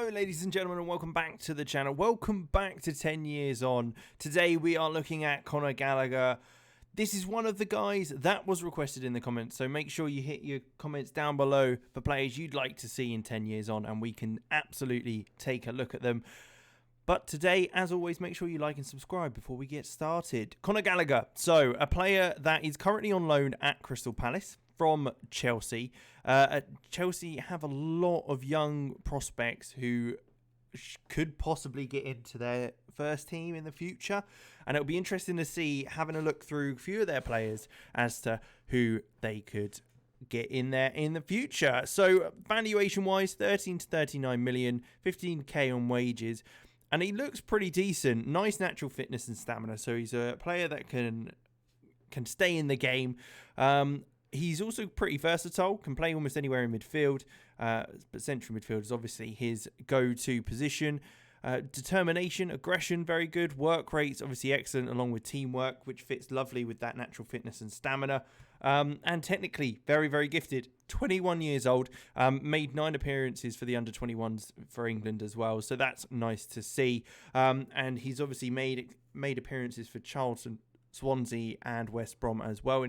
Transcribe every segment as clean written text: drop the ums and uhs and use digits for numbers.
Hello ladies and gentlemen, and welcome back to the channel. Welcome back to 10 years on. Today we are looking at Conor Gallagher. This is one of the guys that was requested in the comments, so make sure you hit your comments down below for players you'd like to see in 10 years on, and we can absolutely take a look at them. But today, as always, make sure you like and subscribe before we get started. Conor Gallagher, so a player that is currently on loan at Crystal Palace from Chelsea. Chelsea have a lot of young prospects who could possibly get into their first team in the future, and it'll be interesting to see, having a look through a few of their players, as to who they could get in there in the future. So valuation wise, 13 to 39 million, 15k on wages, and he looks pretty decent. Nice natural fitness and stamina, so he's a player that can stay in the game. He's also pretty versatile, can play almost anywhere in midfield, but central midfield is obviously his go-to position. Determination, aggression, very good. Work rates, obviously excellent, along with teamwork, which fits lovely with that natural fitness and stamina. And technically, very, very gifted. 21 years old, made 9 appearances for the under-21s for England as well, so that's nice to see. And he's obviously made appearances for Charlton, Swansea, and West Brom as well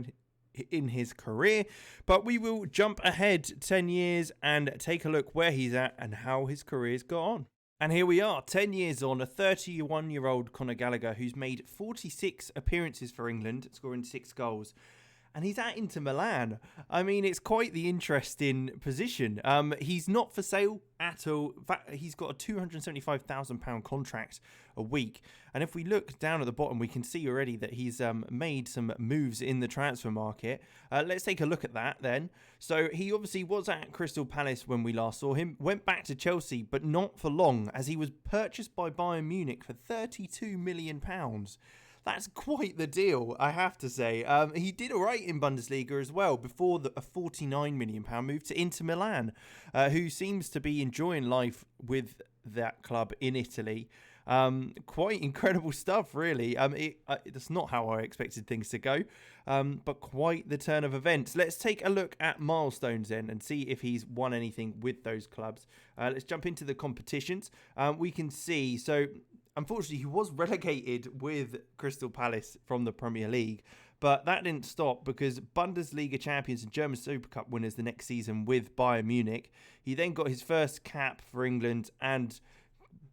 in his career. But we will jump ahead 10 years and take a look where he's at and how his career's got on. And here we are, 10 years on, a 31-year-old Conor Gallagher who's made 46 appearances for England, scoring 6 goals. And he's at Inter Milan. I mean, it's quite the interesting position. He's not for sale at all. In fact, he's got a £275,000 contract a week. And if we look down at the bottom, we can see already that he's made some moves in the transfer market. Let's take a look at that then. So he obviously was at Crystal Palace when we last saw him. Went back to Chelsea, but not for long, as he was purchased by Bayern Munich for £32 million. That's quite the deal, I have to say. He did all right in Bundesliga as well before a £49 million move to Inter Milan, who seems to be enjoying life with that club in Italy. Quite incredible stuff, really. That's not how I expected things to go, but quite the turn of events. Let's take a look at Milestones then and see if he's won anything with those clubs. Let's jump into the competitions. We can see, so unfortunately, he was relegated with Crystal Palace from the Premier League, but that didn't stop, because Bundesliga champions and German Super Cup winners the next season with Bayern Munich. He then got his first cap for England and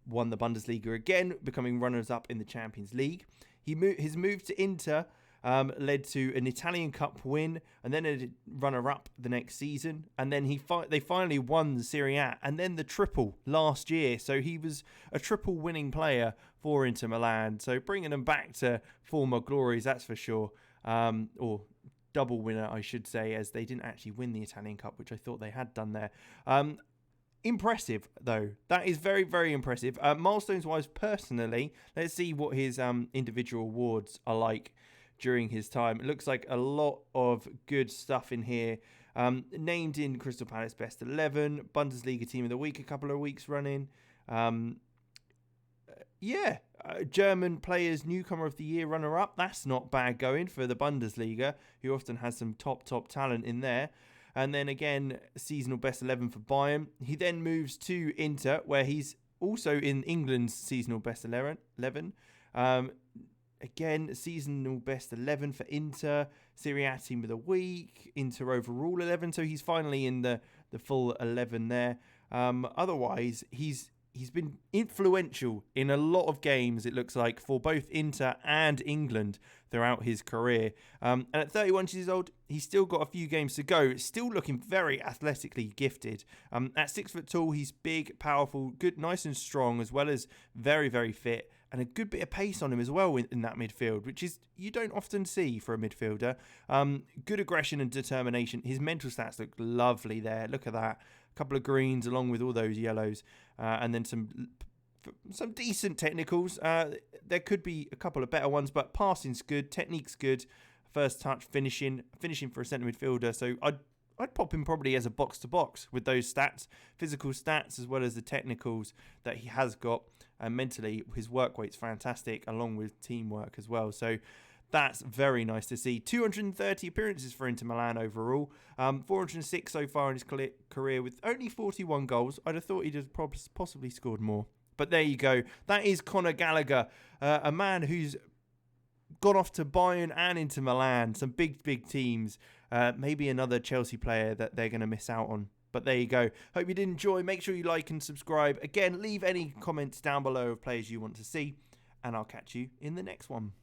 won the Bundesliga again, becoming runners-up in the Champions League. His move to Inter led to an Italian Cup win, and then a runner-up the next season, and then they finally won the Serie A, and then the triple last year. So he was a triple winning player for Inter Milan, so bringing them back to former glories, that's for sure. Or double winner, I should say, as they didn't actually win the Italian Cup, which I thought they had done there. Impressive, though. That is very, very impressive. Milestones-wise, personally, let's see what his individual awards are like during his time. It looks like a lot of good stuff in here. Named in Crystal Palace Best 11, Bundesliga Team of the Week a couple of weeks running. German Players Newcomer of the Year runner-up. That's not bad going for the Bundesliga, who often has some top talent in there. And then again, seasonal Best 11 for Bayern. He then moves to Inter, where he's also in England's seasonal Best 11. Again, seasonal Best 11 for Inter, Serie A Team of the Week, Inter overall 11. So he's finally in the full 11 there. Otherwise, he's been influential in a lot of games, it looks like, for both Inter and England throughout his career. And at 31 years old, he's still got a few games to go. Still looking very athletically gifted. At 6 foot tall, he's big, powerful, good, nice and strong, as well as very, very fit. And a good bit of pace on him as well in that midfield, which is you don't often see for a midfielder. Good aggression and determination. His mental stats look lovely there. Look at that. A couple of greens along with all those yellows. And then some decent technicals. There could be a couple of better ones, but passing's good, technique's good, first touch, finishing for a centre midfielder. So I'd pop him probably as a box-to-box with those stats, physical stats, as well as the technicals that he has got. And mentally, his work rate's fantastic, along with teamwork as well. So That's very nice to see. 230 appearances for Inter Milan overall. 406 so far in his career with only 41 goals. I'd have thought he'd have possibly scored more. But there you go. That is Conor Gallagher, a man who's gone off to Bayern and Inter Milan. Some big, big teams. Maybe another Chelsea player that they're going to miss out on. But there you go. Hope you did enjoy. Make sure you like and subscribe. Again, leave any comments down below of players you want to see. And I'll catch you in the next one.